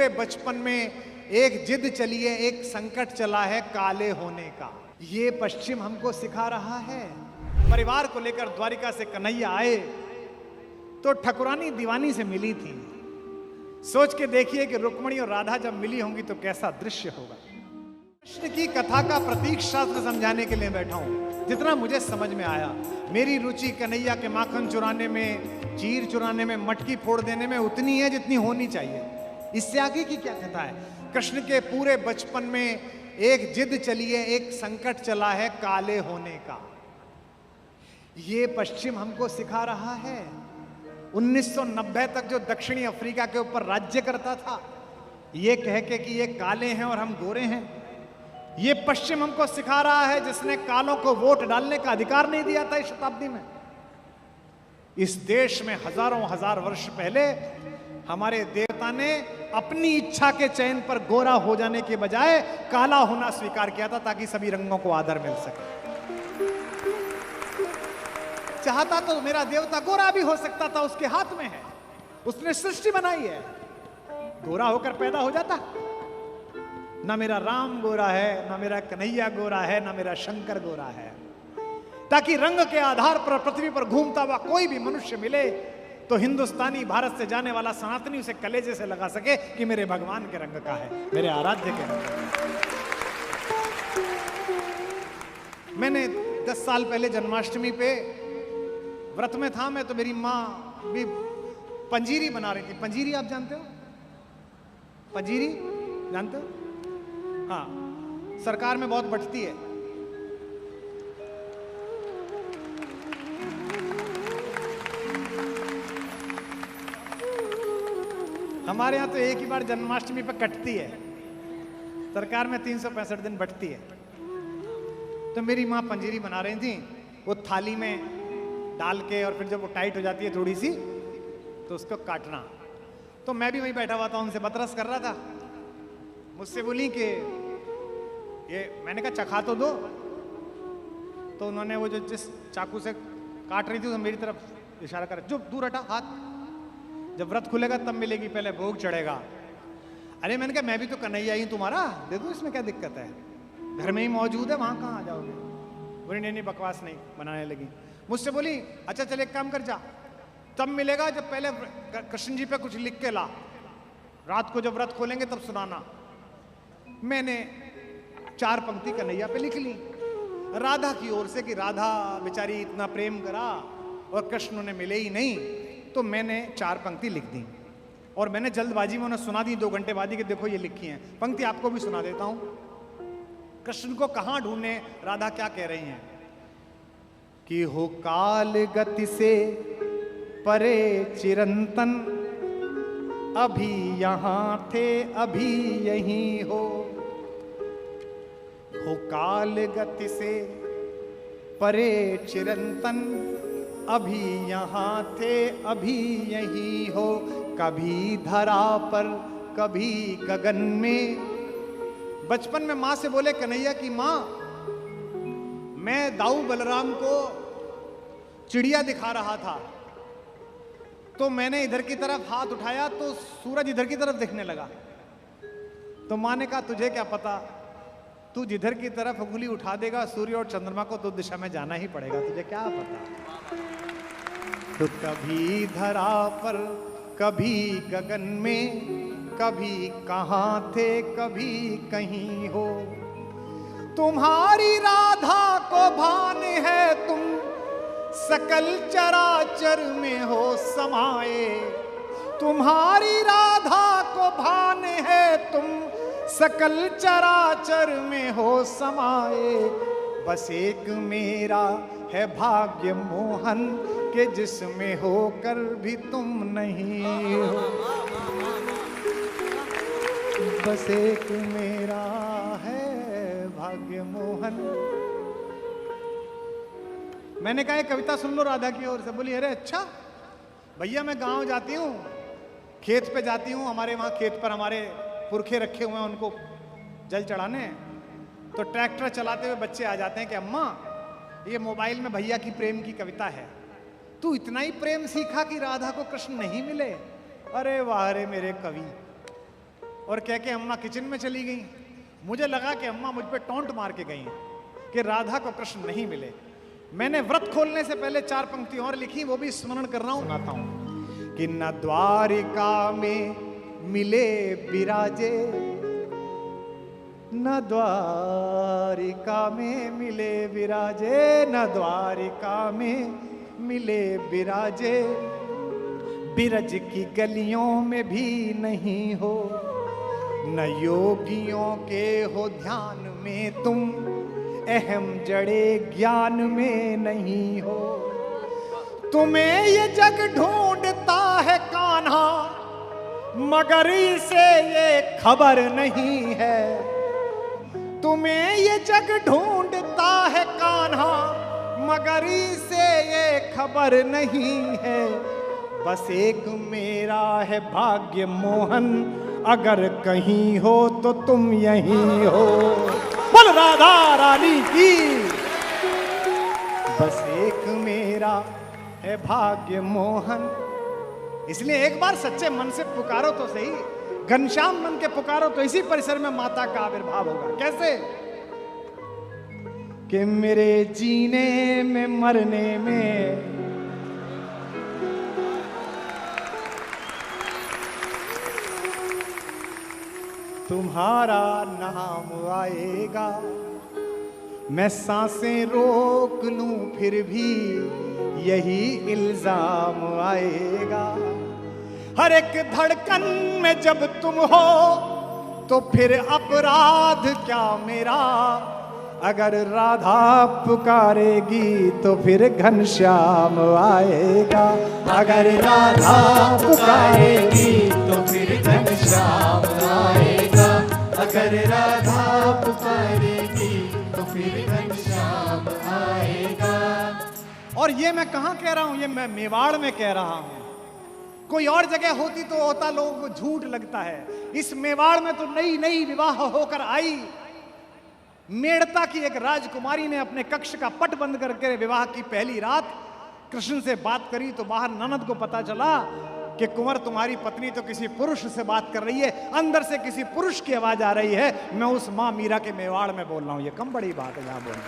पूरे बचपन में एक जिद चली है, एक संकट चला है काले होने का। ये पश्चिम हमको सिखा रहा है। परिवार को लेकर द्वारिका से कन्हैया आए तो ठकुरानी दीवानी से मिली थी। सोच के देखिए कि रुक्मणी और राधा जब मिली होंगी तो कैसा दृश्य होगा। कृष्ण की कथा का प्रतीक शास्त्र समझाने के लिए बैठा हूं। जितना मुझे समझ में आया, मेरी रुचि कन्हैया के माखन चुराने में, चीर चुराने में, मटकी फोड़ देने में उतनी है जितनी होनी चाहिए। इससे आगे की क्या कथा है? कृष्ण के पूरे बचपन में एक जिद चली है, एक संकट चला है काले होने का। ये पश्चिम हमको सिखा रहा है। 1990 तक जो दक्षिणी अफ्रीका के ऊपर राज्य करता था, ये कह के कि ये काले हैं और हम गोरे हैं, ये पश्चिम हमको सिखा रहा है, जिसने कालों को वोट डालने का अधिकार नहीं दिया था इस शताब्दी में। इस देश में हजारों हजार वर्ष पहले हमारे देवता ने अपनी इच्छा के चयन पर गोरा हो जाने के बजाय काला होना स्वीकार किया था, ताकि सभी रंगों को आदर मिल सके। चाहता तो मेरा देवता गोरा भी हो सकता था, उसके हाथ में है, उसने सृष्टि बनाई है, गोरा होकर पैदा हो जाता। ना मेरा राम गोरा है, ना मेरा कन्हैया गोरा है, ना मेरा शंकर गोरा है, ताकि रंग के आधार पर पृथ्वी पर घूमता हुआ कोई भी मनुष्य मिले तो हिंदुस्तानी भारत से जाने वाला सनातनी उसे कलेजे से लगा सके कि मेरे भगवान के रंग का है, मेरे आराध्य के रंग का है। मैंने 10 साल पहले जन्माष्टमी पे व्रत में था मैं, तो मेरी माँ भी पंजीरी बना रही थी। पंजीरी आप जानते हो? पंजीरी जानते हो? हाँ, सरकार में बहुत बंटती है। हमारे यहाँ तो एक ही बार जन्माष्टमी पर कटती है, सरकार में 365 दिन बंटती है। तो मेरी माँ पंजीरी बना रही थी, वो थाली में डाल के, और फिर जब वो टाइट हो जाती है थोड़ी सी तो उसको काटना। तो मैं भी वहीं बैठा हुआ था, उनसे बतरस कर रहा था। मुझसे बोली कि ये, मैंने कहा चखा तो दो। तो उन्होंने वो जो जिस चाकू से काट रही थी तो मेरी तरफ इशारा कर, जो दूर हटा हाथ, जब व्रत खुलेगा तब मिलेगी, पहले भोग चढ़ेगा। अरे मैंने कहा मैं भी तो कन्हैया ही तुम्हारा, दे दो, इसमें क्या दिक्कत है, घर में ही मौजूद है, वहां कहाँ आ जाओगे। बोली नहीं बकवास नहीं, बनाने लगी। मुझसे बोली अच्छा चल एक काम कर, जा तब मिलेगा जब पहले कृष्ण जी पे कुछ लिख के ला, रात को जब व्रत खोलेंगे तब सुनाना। मैंने 4 पंक्ति कन्हैया पे लिख ली, राधा की ओर से, कि राधा बेचारी इतना प्रेम करा और कृष्ण ने मिले ही नहीं। तो मैंने 4 पंक्ति लिख दी और मैंने जल्दबाजी में उन्हें सुना दी 2 घंटे बाद ही, कि देखो ये लिखी हैं पंक्ति, आपको भी सुना देता हूं। कृष्ण को कहां ढूंढे, राधा क्या कह रही हैं कि हो काल गति से परे चिरंतन, अभी यहां थे अभी यहीं हो काल गति से परे चिरंतन, अभी यहां थे अभी यहीं हो। कभी धरा पर कभी गगन में। बचपन में मां से बोले कन्हैया की मां, मैं दाऊ बलराम को चिड़िया दिखा रहा था, तो मैंने इधर की तरफ हाथ उठाया तो सूरज इधर की तरफ दिखने लगा। तो मां ने कहा तुझे क्या पता, तू जिधर की तरफ उंगली उठा देगा सूर्य और चंद्रमा को तो दिशा में जाना ही पड़ेगा, तुझे क्या पता। तो कभी धरा पर कभी गगन में, कभी कहां थे कभी कहीं हो। तुम्हारी राधा को भान है तुम सकल चराचर में हो समाये। तुम्हारी राधा को भान है तुम सकल चराचर में हो समाये। बस एक मेरा है भाग्य मोहन के जिसमें होकर भी तुम नहीं हो। बस एक मेरा है भाग्य मोहन। मैंने कहा कविता सुन लो राधा की ओर से। बोली अरे अच्छा भैया, मैं गांव जाती हूँ, खेत पे जाती हूँ, हमारे वहां खेत पर हमारे पुरखे रखे हुए हैं, उनको जल चढ़ाने। तो ट्रैक्टर चलाते हुए बच्चे आ जाते हैं कि अम्मा ये मोबाइल में भैया की प्रेम की कविता है, तू इतना ही प्रेम सीखा कि राधा को कृष्ण नहीं मिले। अरे वाह रे मेरे कवि, और कह के अम्मा किचन में चली गई। मुझे लगा कि अम्मा मुझ पे टोंट मार के गई कि राधा को कृष्ण नहीं मिले। मैंने व्रत खोलने से पहले 4 पंक्ति और लिखी, वो भी स्मरण कर रहा हूं, सुनाता हूं कि न द्वारिका में मिले विराजे, न द्वारिका में मिले विराजे, न द्वारिका में मिले विराजे, बिरज की गलियों में भी नहीं हो, न योगियों के हो ध्यान में तुम, अहम जड़े ज्ञान में नहीं हो। तुम्हें ये जग ढूंढता है कान्हा, मगर इसे ये खबर नहीं है। तुम्हें ये जग ढूंढता है कान्हा, मगर इसे ये खबर नहीं है। बस एक मेरा है भाग्य मोहन, अगर कहीं हो तो तुम यहीं हो। बोल राधा रानी की। बस एक मेरा है भाग्य मोहन। इसलिए एक बार सच्चे मन से पुकारो तो सही, घनश्याम मन के पुकारो तो इसी परिसर में माता का आविर्भाव होगा। कैसे? कि मेरे जीने में मरने में तुम्हारा नाम आएगा। मैं सांसें रोक लूं फिर भी यही इल्जाम आएगा। हर एक धड़कन में जब तुम हो तो फिर अपराध क्या मेरा। अगर राधा पुकारेगी तो फिर घनश्याम आएगा। अगर राधा पुकारेगी तो फिर घनश्याम आएगा। अगर राधा पुकारेगी तो फिर घनश्याम आएगा। और ये मैं कहाँ कह रहा हूँ? ये मैं मेवाड़ में कह रहा हूँ। कोई और जगह होती तो होता लोगों को झूठ लगता है। इस मेवाड़ में तो नई नई विवाह होकर आई मेड़ता की एक राजकुमारी ने अपने कक्ष का पट बंद करके विवाह की पहली रात कृष्ण से बात करी तो बाहर ननद को पता चला कि कुंवर तुम्हारी पत्नी तो किसी पुरुष से बात कर रही है, अंदर से किसी पुरुष की आवाज आ रही है। मैं उस मां मीरा के मेवाड़ में बोल रहा हूं। ये कम बड़ी बात है यहां बोलना।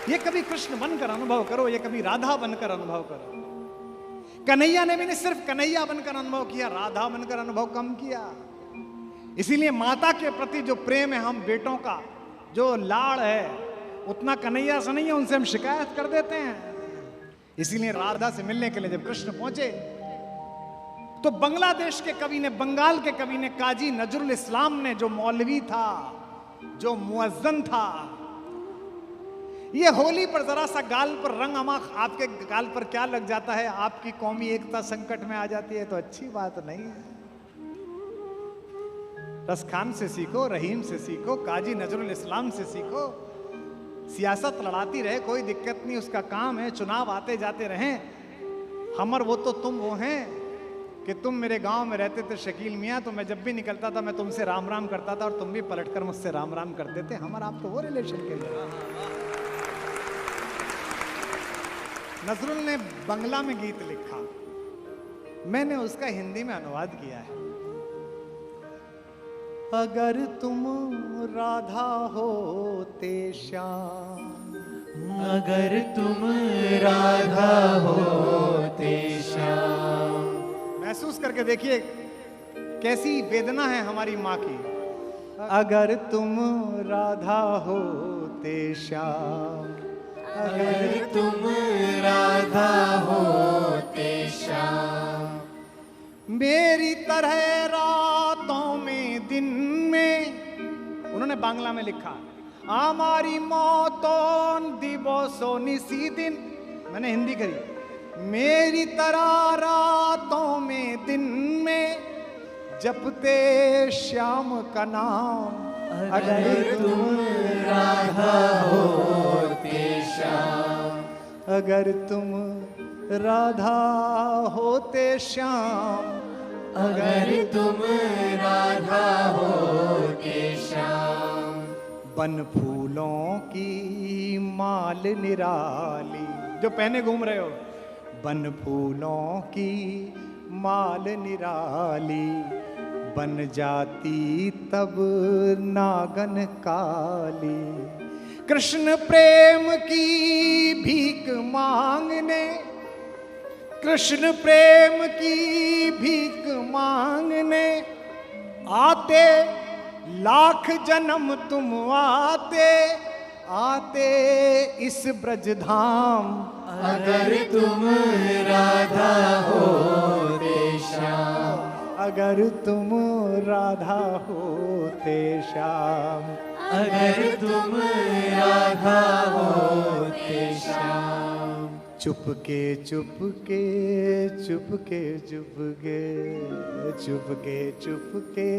ये कभी कृष्ण बनकर अनुभव करो, ये कभी राधा बनकर अनुभव करो। कन्हैया ने भी नहीं सिर्फ कन्हैया बनकर अनुभव किया, राधा बनकर अनुभव कम किया। इसीलिए माता के प्रति जो प्रेम है, हम बेटों का जो लाड़ है, उतना कन्हैया से नहीं है, उनसे हम शिकायत कर देते हैं। इसीलिए राधा से मिलने के लिए जब कृष्ण पहुंचे तो बांग्लादेश के कवि ने, बंगाल के कवि ने, काजी नजरुल इस्लाम ने, जो मौलवी था, जो मुअज्जन था, ये होली पर जरा सा गाल पर रंग, अमा आपके गाल पर क्या लग जाता है, आपकी कौमी एकता संकट में आ जाती है तो अच्छी बात नहीं है। रसखान से सीखो, रहीम से सीखो, काजी नजरुल इस्लाम से सीखो। सियासत लड़ाती रहे, कोई दिक्कत नहीं, उसका काम है। चुनाव आते जाते रहें। हमर वो तो तुम वो हैं कि तुम मेरे गांव में रहते थे शकील मियाँ, तो मैं जब भी निकलता था मैं तुमसे राम राम करता था और तुम भी पलटकर मुझसे राम राम करते थे। हमर आप तो वो रिलेशन के लिए। नजरुल ने बंगला में गीत लिखा, मैंने उसका हिंदी में अनुवाद किया है। अगर तुम राधा होते श्याम, अगर तुम राधा होते श्याम। महसूस करके देखिए कैसी वेदना है हमारी माँ की। अगर तुम राधा होते श्याम, अगर तुम राधा होते श्याम। मेरी तरह रातों में दिन में, उन्होंने बांग्ला में लिखा, हमारी मौतों दिवसों निसी दिन, मैंने हिंदी करी, मेरी तरह रातों में दिन में जपते श्याम का नाम। अगर तुम राधा होते श्याम, अगर तुम राधा होते श्याम, अगर तुम राधा होते श्याम। बन फूलों की माल निराली, जो पहने घूम रहे हो, बन फूलों की माल निराली, बन जाती तब नागन काली। कृष्ण प्रेम की भीख मांगने, कृष्ण प्रेम की भीख मांगने आते, लाख जन्म तुम आते आते इस ब्रजधाम। अगर तुम राधा होते श्याम, अगर तुम राधा होते श्याम, अगर तुम राधा होते श्याम। चुपके चुपके चुपके चुपके चुपके चुपके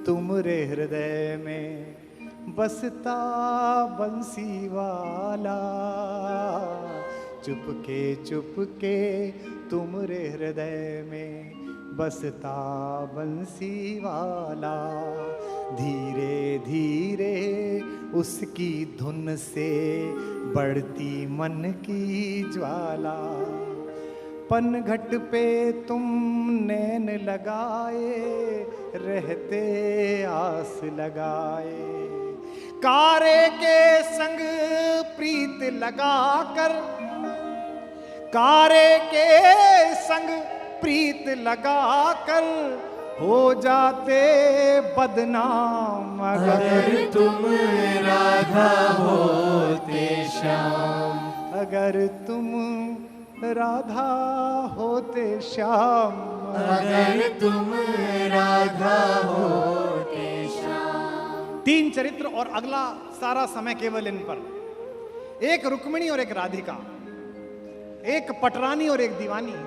तुमरे हृदय में बसता बंसी वाला। चुपके चुपके तुमरे हृदय में बसता बंसी वाला। धीरे धीरे उसकी धुन से बढ़ती मन की ज्वाला। पनघट पे तुम नैन लगाए रहते आस लगाए। कारे के संग प्रीत लगाकर, कारे के संग प्रीत लगाकर हो जाते बदनाम। अगर तुम राधा होते श्याम, अगर तुम राधा होते श्याम, अगर तुम राधा होते श्याम। 3 चरित्र और अगला सारा समय केवल इन पर। एक रुक्मिणी और एक राधिका, एक पटरानी और एक दीवानी,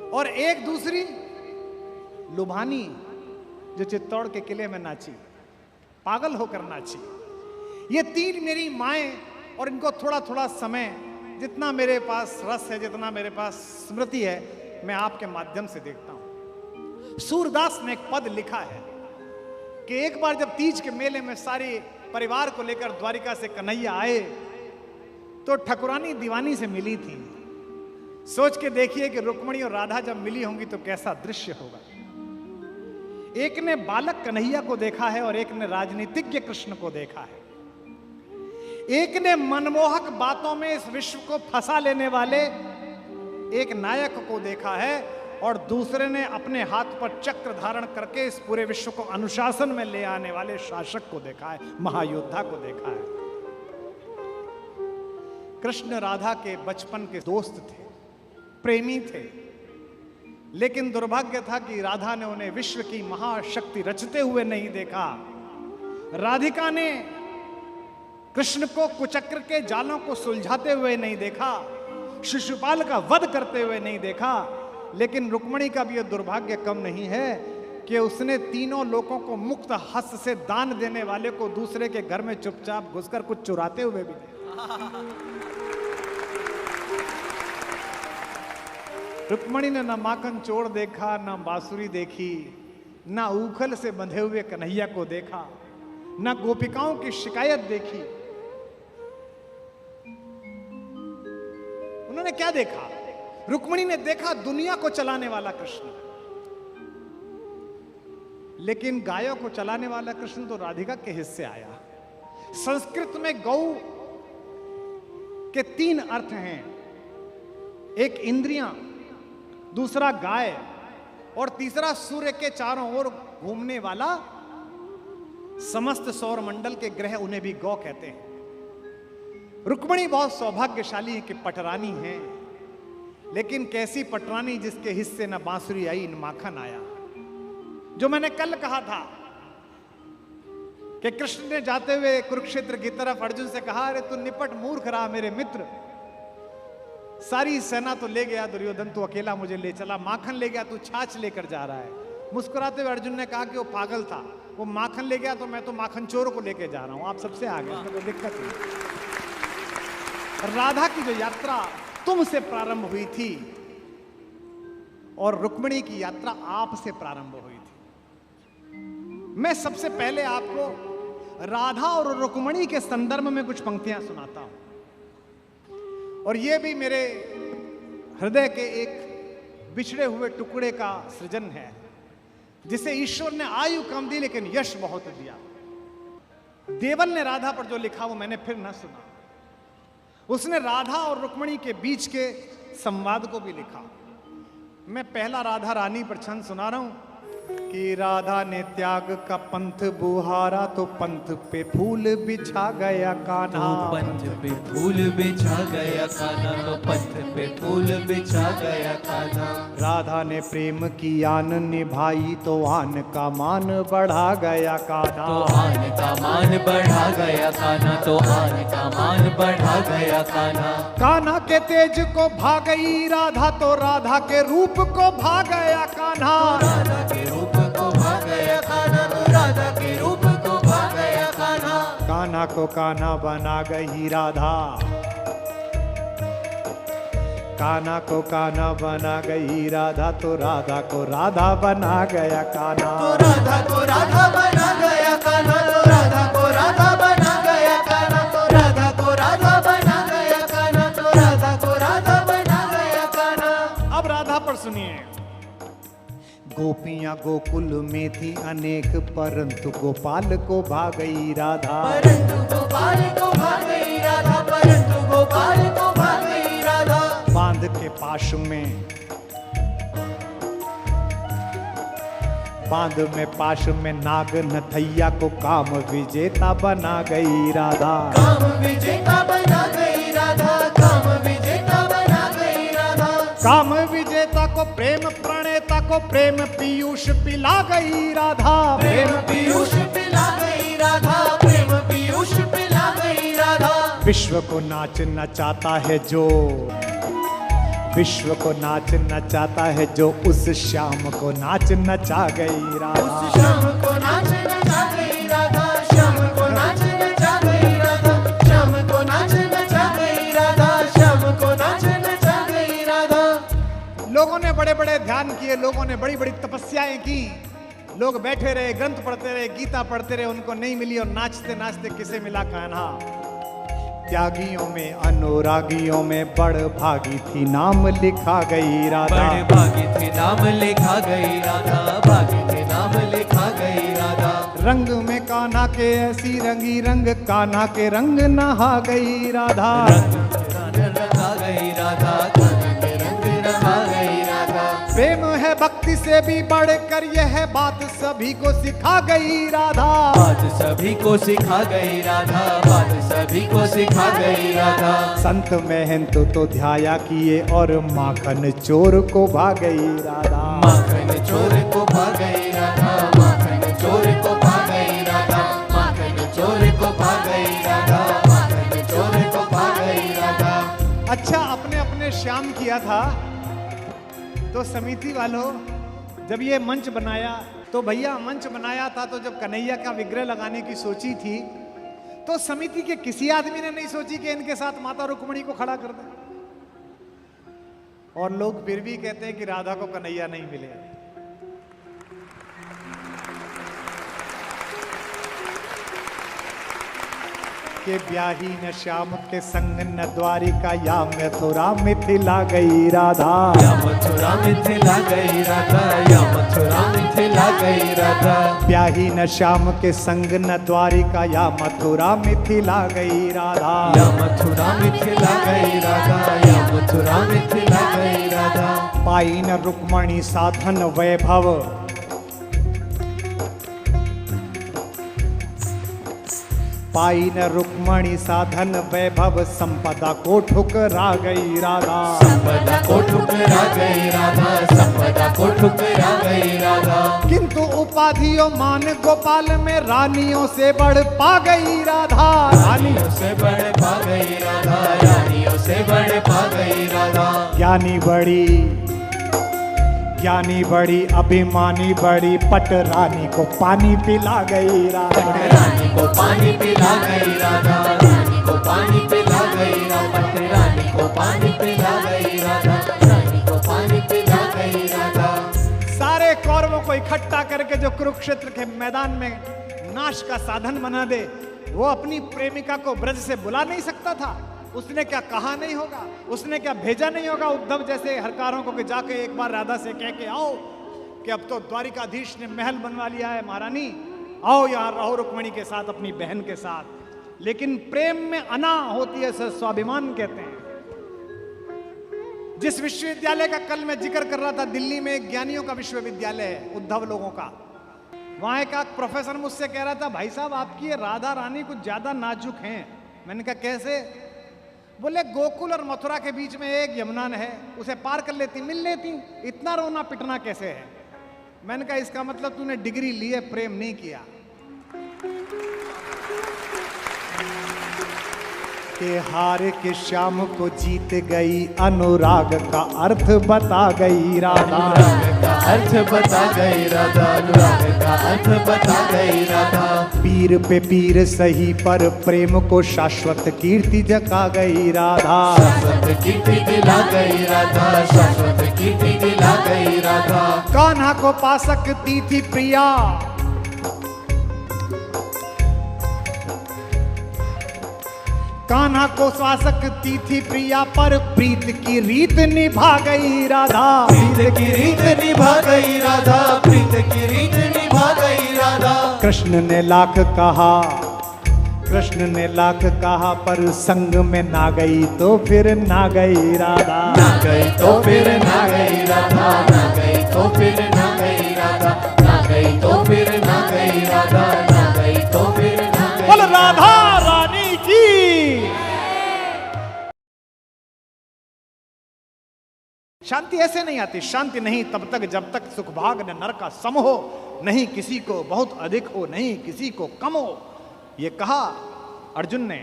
और एक दूसरी लुभानी जो चित्तौड़ के किले में नाची, पागल होकर नाची। ये 3 मेरी माएं, और इनको थोड़ा थोड़ा समय, जितना मेरे पास रस है, जितना मेरे पास स्मृति है, मैं आपके माध्यम से देखता हूं। सूरदास ने एक पद लिखा है कि एक बार जब तीज के मेले में सारे परिवार को लेकर द्वारिका से कन्हैया आए तो ठकुरानी दीवानी से मिली थी। सोच के देखिए कि रुक्मिणी और राधा जब मिली होंगी तो कैसा दृश्य होगा। एक ने बालक कन्हैया को देखा है और एक ने राजनीतिज्ञ कृष्ण को देखा है। एक ने मनमोहक बातों में इस विश्व को फंसा लेने वाले एक नायक को देखा है, और दूसरे ने अपने हाथ पर चक्र धारण करके इस पूरे विश्व को अनुशासन में ले आने वाले शासक को देखा है, महायोद्धा को देखा है। कृष्ण राधा के बचपन के दोस्त थे, प्रेमी थे, लेकिन दुर्भाग्य था कि राधा ने उन्हें विश्व की महाशक्ति रचते हुए नहीं देखा। राधिका ने कृष्ण को कुचक्र के जालों को सुलझाते हुए नहीं देखा, शिशुपाल का वध करते हुए नहीं देखा। लेकिन रुक्मिणी का भी यह दुर्भाग्य कम नहीं है कि उसने तीनों लोगों को मुक्त हस्त से दान देने वाले को दूसरे के घर में चुपचाप घुसकर कुछ चुराते हुए भी देखा। रुक्मिणी ने न माखन चोर देखा, न बांसुरी देखी, न उखल से बंधे हुए कन्हैया को देखा, न गोपिकाओं की शिकायत देखी। उन्होंने क्या देखा? रुक्मिणी ने देखा दुनिया को चलाने वाला कृष्ण, लेकिन गायों को चलाने वाला कृष्ण तो राधिका के हिस्से आया। संस्कृत में गौ के 3 अर्थ हैं, एक इंद्रियां, दूसरा गाय, और तीसरा सूर्य के चारों ओर घूमने वाला समस्त सौर मंडल के ग्रह, उन्हें भी गौ कहते हैं। रुक्मिणी बहुत सौभाग्यशाली है कि पटरानी है, लेकिन कैसी पटरानी जिसके हिस्से न बांसुरी आई न माखन आया। जो मैंने कल कहा था कि कृष्ण ने जाते हुए कुरुक्षेत्र की तरफ अर्जुन से कहा, अरे तू निपट मूर्ख रहा मेरे मित्र, सारी सेना तो ले गया दुर्योधन, तू अकेला मुझे ले चला, माखन ले गया, तू छाछ लेकर जा रहा है। मुस्कुराते हुए अर्जुन ने कहा कि वो पागल था, वो माखन ले गया तो मैं तो माखन चोर को लेके जा रहा हूं, आप सबसे आगे, इसमें कोई दिक्कत नहीं। राधा की जो यात्रा तुमसे प्रारंभ हुई थी और रुक्मिणी की यात्रा आपसे प्रारंभ हुई थी। मैं सबसे पहले आपको राधा और रुक्मिणी के संदर्भ में कुछ पंक्तियां सुनाता हूं, और यह भी मेरे हृदय के एक बिछड़े हुए टुकड़े का सृजन है। जिसे ईश्वर ने आयु कम दी लेकिन यश बहुत दिया। देवल ने राधा पर जो लिखा वो मैंने फिर न सुना। उसने राधा और रुक्मिणी के बीच के संवाद को भी लिखा। मैं पहला राधा रानी पर छंद सुना रहा हूं कि राधा ने त्याग का पंथ बुहारा तो पंथ पे फूल बिछा गया कान्हा। तो पंथ पे फूल बिछा गया कान्हा, तो पंथ पे फूल बिछा गया कान्हा। राधा ने प्रेम की आन निभाई तो आन का मान बढ़ा गया कान्हा। तो आन का मान बढ़ा गया कान्हा, तो आन का मान बढ़ा गया कान्हा। कान्हा के तेज को भा गई राधा तो राधा के रूप को भा गया कान्हा। राधा के रूप को भा गया कान्हा, तो राधा के रूप को भा गया कान्हा। कान्हा को कान्हा बना गई राधा, कान्हा को कान्हा बना गई राधा तो राधा को राधा बना गया कान्हा। तो राधा को राधा बना गया कान्हा, तो राधा को राधा बना गया कान्हा। तो राधा को राधा बना गया कान्हा, तो राधा को राधा बना गया कान्हा। अब राधा पर सुनिए। गोपियां गोकुल में थी अनेक परंतु गोपाल को भा गई राधा। परंतु गोपाल को भा गई राधा, परंतु गोपाल को भा गई राधा। बांध के पाश में, बांध में पाश में नाग नथैया को काम विजेता बना गई राधा। काम विजेता बना गई राधा, काम विजेता बना गई राधा। काम विजेता को प्रेम प्रणेता को प्रेम पीयूष पिला गई राधा। प्रेम पीयूष पिला गई राधा, प्रेम पीयूष पिला गई राधा। विश्व को नाच नचाता है जो, विश्व को नाच नचाता है जो उस श्याम को नाच नचा गई राधा। उस श्याम को नाच नचा गई राधा, श्याम को नाच नचा गई राधा। श्याम को नाच नचा गई राधा, श्याम को नाच नचा गई राधा। लोगों ने बड़े बड़े ध्यान किए, लोगों ने बड़ी बड़ी तपस्याएं की, लोग बैठे रहे, ग्रंथ पढ़ते रहे, गीता पढ़ते रहे, उनको नहीं मिली और नाचते नाचते किसे मिला कान्हा। त्यागियों में अनुरागियों में बड़ भागी थी नाम लिखा गई राधा। बड़े भागी थी नाम लिखा गई राधा, भागी थी नाम लिखा गई राधा। रंग में कान्हा के ऐसी रंगी रंग, कान्हा के रंग नहा गई राधा। रंग रंगा गई राधा, कान्हा के रंग रंगा गई राधा। प्रेम है भक्ति से भी बढ़कर यह बात सभी को सिखा गई राधा। बात सभी को सिखा गई राधा, बात सभी को सिखा गई राधा। संत महंत तो ध्याया किए और माखन चोर को भा गई राधा। माखन चोर को भा गई राधा, माखन चोर को भा गई राधा। माखन चोर को भा गई राधा, माखन चोर को भा गई राधा। अच्छा, अपने अपने श्याम किया था तो समिति वालों जब ये मंच बनाया तो भैया मंच बनाया था तो जब कन्हैया का विग्रह लगाने की सोची थी तो समिति के किसी आदमी ने नहीं सोची कि इनके साथ माता रुक्मिणी को खड़ा कर दे। और लोग फिर भी कहते हैं कि राधा को कन्हैया नहीं मिले। के ब्याही न श्याम के संग न द्वारिका या मथुरा मिथिला गई राधा। या मथुरा मिथिला गई राधा, या मथुरा मिथिला गई राधा। ब्याही न श्याम के संग न द्वारिका या मथुरा मिथिला गई राधा। या मथुरा मिथिला गई राधा, या मथुरा मिथिला गई राधा। पाई न रुक्मणी साधन वैभव, पाई न रुक्मणी साधन वैभव संपदा को ठुकरा गई राधा। संपदा को ठुकरा गई राधा, संपदा को ठुकरा गई राधा। किंतु उपाधियों मान गोपाल में रानियों से बढ़ पा गई राधा। रानियों से बढ़ पा गई राधा, रानियों से बढ़ पा गई राधा। ज्ञानी बड़ी, ज्ञानी बड़ी अभिमानी बड़ी पट रानी को पानी पिला गई राधा। रानी को पानी पिला गई राधा, रानी को पानी पिला गई राधा। रानी को पानी पिला गई राधा, रानी को पानी पिला गई राधा। सारे कौरवों को इकट्ठा करके जो कुरुक्षेत्र के मैदान में नाश का साधन बना दे, वो अपनी प्रेमिका को ब्रज से बुला नहीं सकता था। उसने क्या कहा नहीं होगा, उसने क्या भेजा नहीं होगा उद्धव जैसे हरकारों को कि जाके एक बार राधा से कह के आओ कि अब तो द्वारिकाधीश ने महल बनवा लिया है, महारानी आओ यहां रहो रुक्मिणी के साथ, अपनी बहन के साथ। लेकिन प्रेम में अना होती है, स्वाभिमान कहते हैं। जिस विश्वविद्यालय का कल मैं जिक्र कर रहा था, दिल्ली में एक ज्ञानियों का विश्वविद्यालय है, उद्धव लोगों का। वहां एक प्रोफेसर मुझसे कह रहा था, भाई साहब आपकी ये राधा रानी कुछ ज्यादा नाजुक हैं। मैंने कहा कैसे? बोले गोकुल और मथुरा के बीच में एक यमुना है, उसे पार कर लेती, मिल लेती, इतना रोना पिटना कैसे है? मैंने कहा इसका मतलब तूने डिग्री ली है, प्रेम नहीं किया। के हार के श्याम को जीत गई, अनुराग का अर्थ बता गई राधा। अनुराग का अर्थ बता गई राधा, अनुराग का अर्थ बता गई राधा। पीर पे पीर सही पर प्रेम को शाश्वत कीर्ति जगा गई राधा। शाश्वत कीर्ति दिला गई राधा, शाश्वत कीर्ति दिला गई राधा। कान्हा को पा सकती थी प्रिया, कान्हा को पा सकती थी प्रिया, पर प्रीत की रीत निभा गई राधा। प्रीत की रीत निभा गई राधा, प्रीत की रीत निभा गई राधा। कृष्ण ने लाख कहा, कृष्ण ने लाख कहा, पर संग में ना गई तो फिर ना गई राधा। ना गई तो फिर ना गई राधा, ना गई तो फिर ना गई राधा, ना गई तो फिर ना गई राधा, ना गई तो फिर ना गई। बोल राधा रानी की। शांति ऐसे नहीं आती, शांति नहीं तब तक जब तक सुखभाग न नर का सम हो, नहीं किसी को बहुत अधिक हो, नहीं किसी को कम हो। ये कहा अर्जुन ने,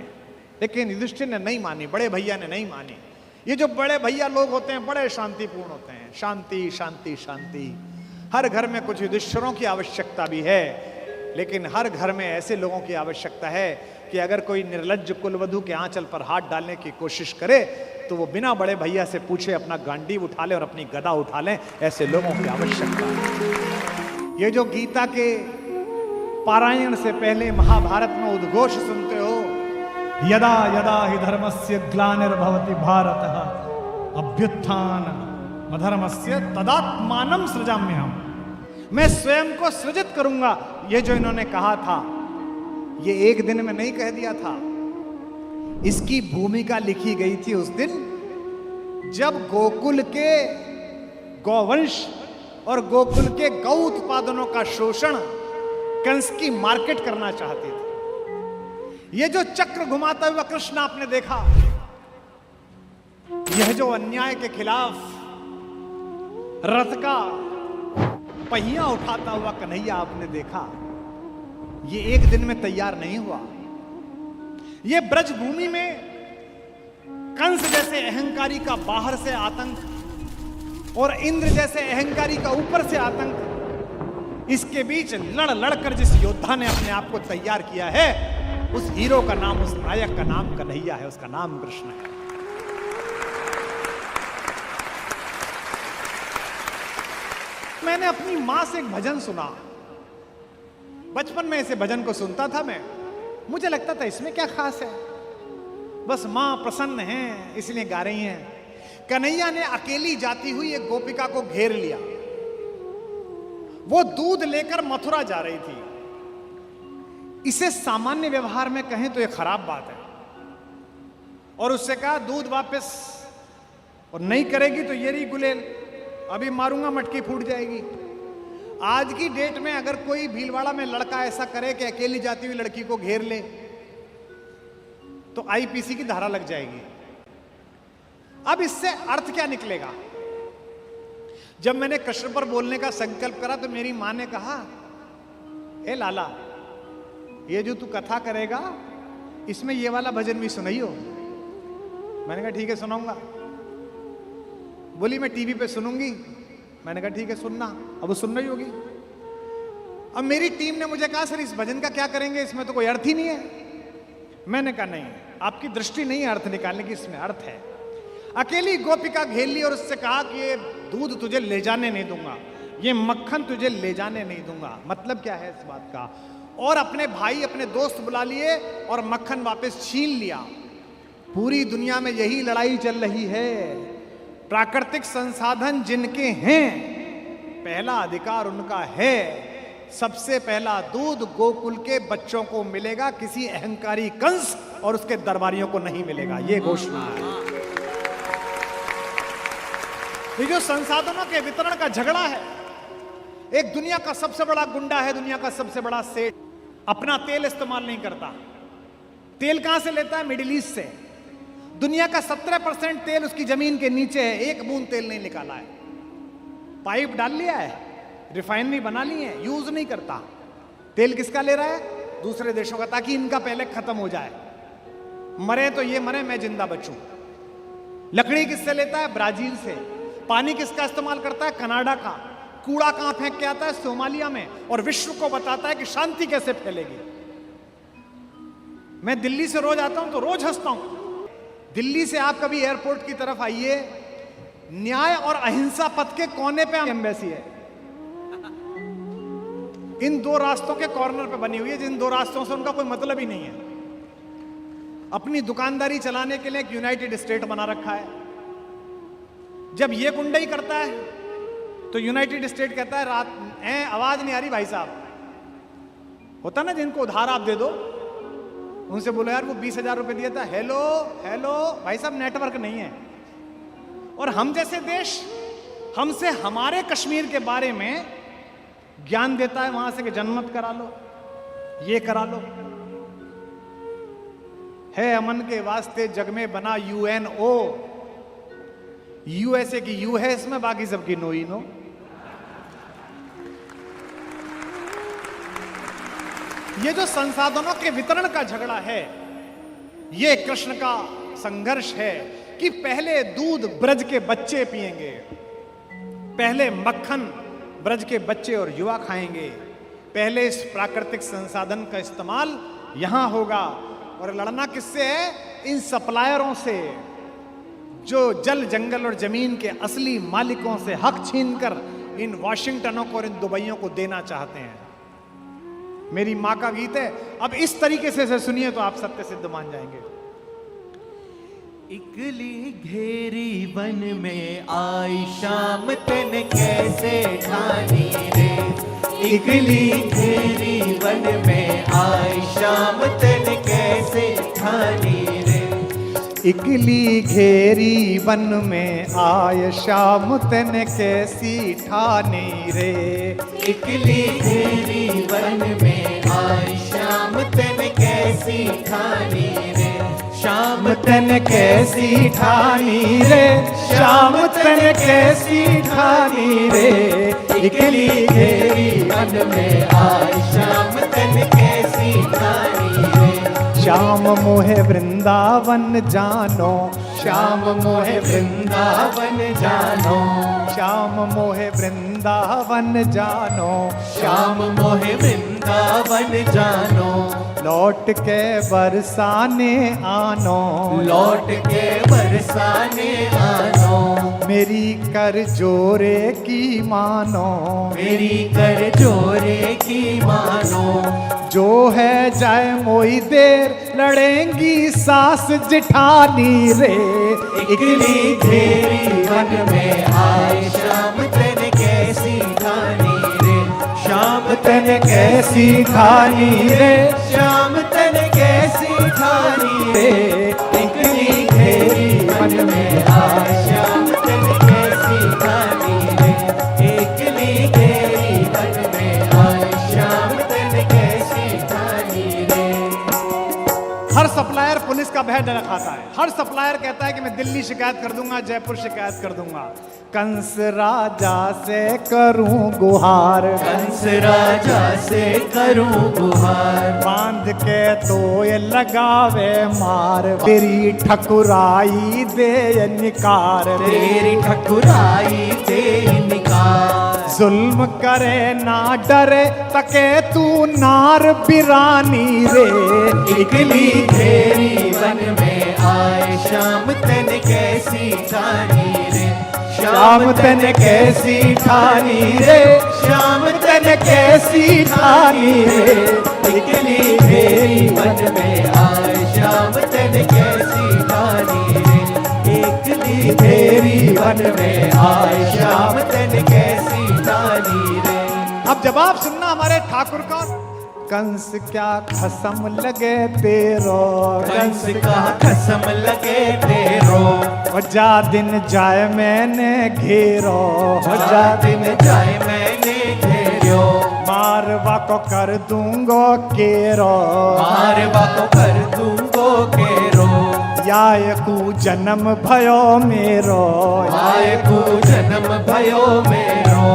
लेकिन युधिष्ठिर ने नहीं मानी, बड़े भैया ने नहीं मानी। ये जो बड़े भैया लोग होते हैं बड़े शांतिपूर्ण होते हैं, शांति शांति शांति। हर घर में कुछ युधिष्ठिरों की आवश्यकता भी है, लेकिन हर घर में ऐसे लोगों की आवश्यकता है कि अगर कोई निर्लज्ज कुलवधू के आंचल पर हाथ डालने की कोशिश करे तो वो बिना बड़े भैया से पूछे अपना गांडीव उठा ले और अपनी गदा उठा ले। ऐसे लोगों की आवश्यकता है। ये जो गीता के पारायण से पहले महाभारत में उद्घोष सुनते हो, यदा यदा हि धर्मस्य ग्लानिर्भवति भारतः अभ्युत्थान अधर्मस्य तदात्मानं सृजाम्यहम्, मैं स्वयं को सृजित करूंगा। ये जो इन्होंने कहा था, ये एक दिन में नहीं कह दिया था। इसकी भूमिका लिखी गई थी उस दिन जब गोकुल के गौवंश और गोकुल के गौ उत्पादनों का शोषण कंस की मार्केट करना चाहते थे। ये जो चक्र घुमाता हुआ कृष्ण आपने देखा, यह जो अन्याय के खिलाफ रथ का पहिया उठाता हुआ कन्हैया आपने देखा, ये एक दिन में तैयार नहीं हुआ। ये ब्रज भूमि में कंस जैसे अहंकारी का बाहर से आतंक और इंद्र जैसे अहंकारी का ऊपर से आतंक, इसके बीच लड़ लड़कर जिस योद्धा ने अपने आप को तैयार किया है, उस हीरो का नाम, उस नायक का नाम कन्हैया है, उसका नाम कृष्ण है। मैंने अपनी मां से एक भजन सुना, बचपन में ऐसे भजन को सुनता था मैं, मुझे लगता था इसमें क्या खास है, बस मां प्रसन्न हैं इसलिए गा रही हैं। कन्हैया ने अकेली जाती हुई एक गोपिका को घेर लिया। वो दूध लेकर मथुरा जा रही थी। इसे सामान्य व्यवहार में कहें तो यह खराब बात है, और उससे कहा दूध वापस, और नहीं करेगी तो ये रही गुलेल, अभी मारूंगा मटकी फूट जाएगी। आज की डेट में अगर कोई भीलवाड़ा में लड़का ऐसा करे कि अकेली जाती हुई लड़की को घेर ले तो आईपीसी की धारा लग जाएगी। अब इससे अर्थ क्या निकलेगा? जब मैंने कृष्ण पर बोलने का संकल्प करा तो मेरी मां ने कहा, ए लाला, ये जो तू कथा करेगा इसमें ये वाला भजन भी सुनाइयो। मैंने कहा ठीक है सुनाऊंगा। बोली मैं टीवी पे सुनूंगी। मैंने कहा ठीक है सुनना। अब वो सुन रही होगी। अब मेरी टीम ने मुझे कहा सर इस भजन का क्या करेंगे, इसमें तो कोई अर्थ ही नहीं है। मैंने कहा नहीं, आपकी दृष्टि नहीं है अर्थ निकालने की, इसमें अर्थ है। अकेली गोपिका घेर ली और उससे कहा कि ये दूध तुझे ले जाने नहीं दूंगा, ये मक्खन तुझे ले जाने नहीं दूंगा। मतलब क्या है इस बात का? और अपने भाई अपने दोस्त बुला लिए और मक्खन वापस छीन लिया। पूरी दुनिया में यही लड़ाई चल रही है। प्राकृतिक संसाधन जिनके हैं पहला अधिकार उनका है, सबसे पहला दूध गोकुल के बच्चों को मिलेगा, किसी अहंकारी कंस और उसके दरबारियों को नहीं मिलेगा। ये घोषणा है। ये जो संसाधनों के वितरण का झगड़ा है, एक दुनिया का सबसे बड़ा गुंडा है, दुनिया का सबसे बड़ा सेठ, अपना तेल इस्तेमाल नहीं करता। तेल कहां से लेता है? मिडिल ईस्ट से। दुनिया का 17% तेल उसकी जमीन के नीचे है, एक बूंद तेल नहीं निकाला है। पाइप डाल लिया है, रिफाइनरी बना ली है, यूज नहीं करता। तेल किसका ले रहा है? दूसरे देशों का, ताकि इनका पहले खत्म हो जाए। मरे तो ये मरे, मैं जिंदा बचूं। लकड़ी किससे लेता है? ब्राजील से। पानी किसका इस्तेमाल करता है? कनाडा का। कूड़ा कहां फेंक के आता है? सोमालिया में। और विश्व को बताता है कि शांति कैसे फैलेगी। मैं दिल्ली से रोज आता हूं तो रोज हंसता हूं। दिल्ली से आप कभी एयरपोर्ट की तरफ आइए, न्याय और अहिंसा पथ के कोने पे एम्बेसी है। इन दो रास्तों के कॉर्नर पे बनी हुई है, जिन दो रास्तों से उनका कोई मतलब ही नहीं है। अपनी दुकानदारी चलाने के लिए एक यूनाइटेड स्टेट बना रखा है। जब ये गुंडई करता है तो यूनाइटेड स्टेट कहता है रात आवाज नहीं आ रही भाई साहब। होता ना जिनको उधार आप दे दो, उनसे बोलो यार वो 20,000 रुपए दिया था, हेलो हेलो भाई साहब नेटवर्क नहीं है। और हम जैसे देश हमसे हमारे कश्मीर के बारे में ज्ञान देता है वहां से कि जनमत करा लो, ये करा लो। है अमन के वास्ते जग में बना UNO। USA की यू है इसमें, बाकी सबकी नो ही नो। ये जो संसाधनों के वितरण का झगड़ा है, ये कृष्ण का संघर्ष है कि पहले दूध ब्रज के बच्चे पिएंगे, पहले मक्खन ब्रज के बच्चे और युवा खाएंगे, पहले इस प्राकृतिक संसाधन का इस्तेमाल यहां होगा। और लड़ना किससे है? इन सप्लायरों से, जो जल जंगल और जमीन के असली मालिकों से हक छीनकर इन वाशिंगटनों को और इन दुबइयों को देना चाहते हैं। मेरी मां का गीत है, अब इस तरीके से सुनिए तो आप सत्य सिद्ध मान जाएंगे। इकली घेरी वन में आई शाम तन कैसे ठानी रे। इकली घेरी वन में आई शाम तन कैसे ठानी रे। इकली घेरी वन में आय शाम तन कैसी ठानी रे। इकली घेरी वन में आय शाम तन कैसी ठानी रे। शाम तन कैसी ठानी रे, शाम तन कैसी ठानी रे। इकली घेरी वन में आय शाम तन कैसी ठानी रे। श्याम मोहे वृंदावन जानो, श्याम मोहे वृंदावन जानो। श्याम मोहे वृंदावन जानो। श्याम मोहे वृंदावन जानो। लौट के बरसाने आनो, लौट के बरसाने आनो। मेरी कर जोरे की मानो, मेरी कर जोरे की मानो। जो है जाए मोई देर लड़ेंगी सास जिठानी रे। इकली घेरी वन में आए शाम तन कैसी ठानी रे। शाम तन कैसी ठानी रे, शाम तन कैसी ठानी रे। इकली घेरी वन में आए शाम तन कैसी ठानी रे। इकली घेरी वन में आए शाम तन कैसी ठानी रे। हर सप्लायर पुलिस का भय दिखाता है। हर सप्लायर कहता है कि मैं दिल्ली शिकायत कर दूंगा, जयपुर शिकायत कर दूंगा। कंस राजा से करूं गुहार, कंस राजा से करूं गुहार। बांध के तो ये लगावे मार, तेरी ठकुराई दे निकार। तेरी ठकुराई दे निकार। जुल्म करे ना डरे तके तू नार बिरानी रे। इकली घेरी वन में आए शाम तन कैसी ठानी रे। शाम तन कैसी ठानी रे, शाम तन कैसी ठानी रे। इकली घेरी वन में आए शाम तन कैसी ठानी रे। इकली घेरी वन में आए शाम तन कैसी ठानी अब जवाब सुनना हमारे ठाकुर का। कंस क्या खसम लगे तेरो, कंस का कसम लगे तेरो, जा दिन जाए मैंने घेरो, जा दिन जाए मैंने घेरो, मारवा को कर दूंगो केरो, मारवा को कर दूंगो केरो, यायकू जन्म भयो मेरो, आयकू जन्म भयो मेरो,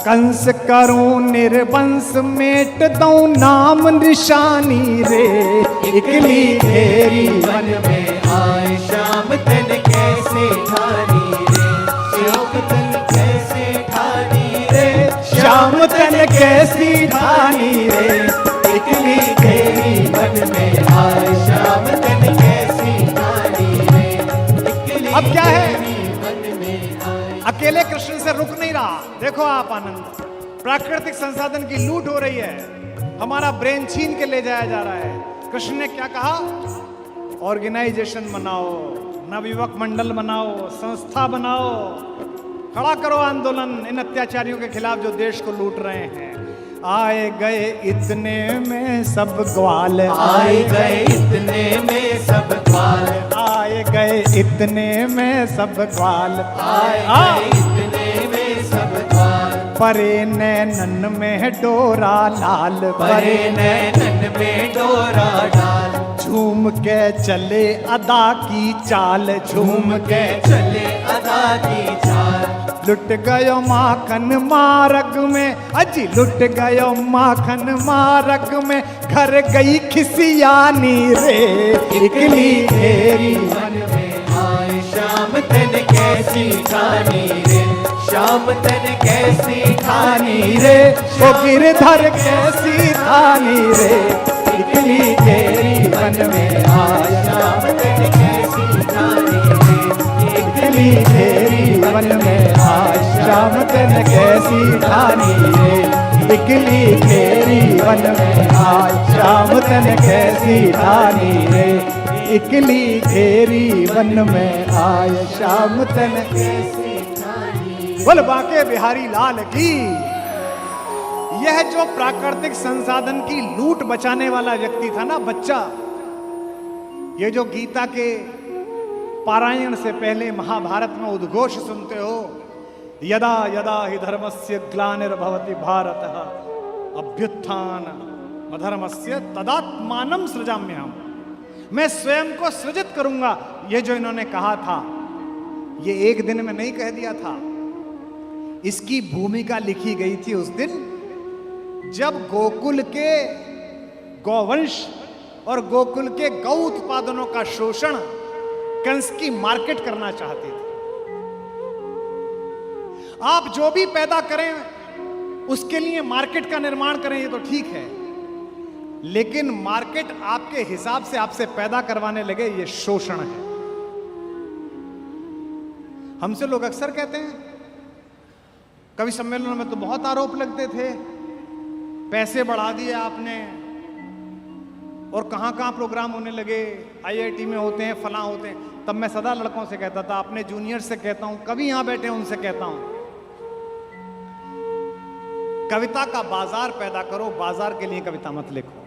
कंस करूं निर्वंश मेट दऊं नाम निशानी रे, इकली घेरी मन में आए श्याम तन कैसे ठानी रे, श्याम तन कैसे ठानी रे, श्याम तन कैसी ठानी रे, इकली घेरी मन में आए श्याम तन कैसी ठानी रे, इकली अब क्या है? घेरी मन में आए। अकेले कृष्ण से रुक नहीं रहा। देखो आप आनंद, प्राकृतिक संसाधन की लूट हो रही है, हमारा ब्रेन छीन के ले जाया जा रहा है। कृष्ण ने क्या कहा? ऑर्गेनाइजेशन बनाओ, नवयुवक मंडल बनाओ, संस्था बनाओ, खड़ा करो आंदोलन इन अत्याचारियों के खिलाफ जो देश को लूट रहे हैं। आए गए इतने में सब ग्वाल, आए गए इतने में सब ग्वाल, आए गए इतने में सब ग्वाल, आए गए इतने में सब ग्वाल, परे नैनन में डोरा लाल, परे नैनन में डोरा डाल, झूम के चले अदा की चाल, झूम के चले अदा की चाल, लुट गयो माखन मारग में, अजी लुट गयो माखन मारग में, घर गई खिसियानी रे, इकली घेरी मन में आए श्याम तन कैसी ठानी रे, श्याम तन कैसी ठानी रे, वो गिरधर कैसी ठानी रे, इकली घेरी मन में आया, श्याम तन कैसी ठानी रे, इकली घेरी मन में आया, श्याम तन कैसी ठानी रे, इकली घेरी मन में आया, श्याम तन कैसी ठानी रे, इकली घेरी वन में आया, श्याम तन कैसी ठानी। बोल बांके बिहारी लाल की। यह जो प्राकृतिक संसाधन की लूट बचाने वाला व्यक्ति था ना, बच्चा, ये जो गीता के पारायण से पहले महाभारत में उद्घोष सुनते हो, यदा यदा हि धर्मस्य ग्लानिर्भवति भारतः अभ्युत्थान अधर्मस्य तदात्मानं सृजाम्यहम्, मैं स्वयं को सृजित करूंगा। ये जो इन्होंने कहा था, ये एक दिन में नहीं कह दिया था, इसकी भूमिका लिखी गई थी उस दिन जब गोकुल के गौवंश और गोकुल के गौ उत्पादनों का शोषण कंस की मार्केट करना चाहते थे। आप जो भी पैदा करें उसके लिए मार्केट का निर्माण करें, ये तो ठीक है, लेकिन मार्केट आपके हिसाब से आपसे पैदा करवाने लगे, ये शोषण है। हमसे लोग अक्सर कहते हैं, कवि सम्मेलनों में तो बहुत आरोप लगते थे, पैसे बढ़ा दिए आपने और कहां कहां प्रोग्राम होने लगे, आईआईटी में होते हैं, फलां होते हैं। तब मैं सदा लड़कों से कहता था, अपने जूनियर से कहता हूं, कभी यहां बैठे हैं उनसे कहता हूं, कविता का बाजार पैदा करो, बाजार के लिए कविता मत लिखो।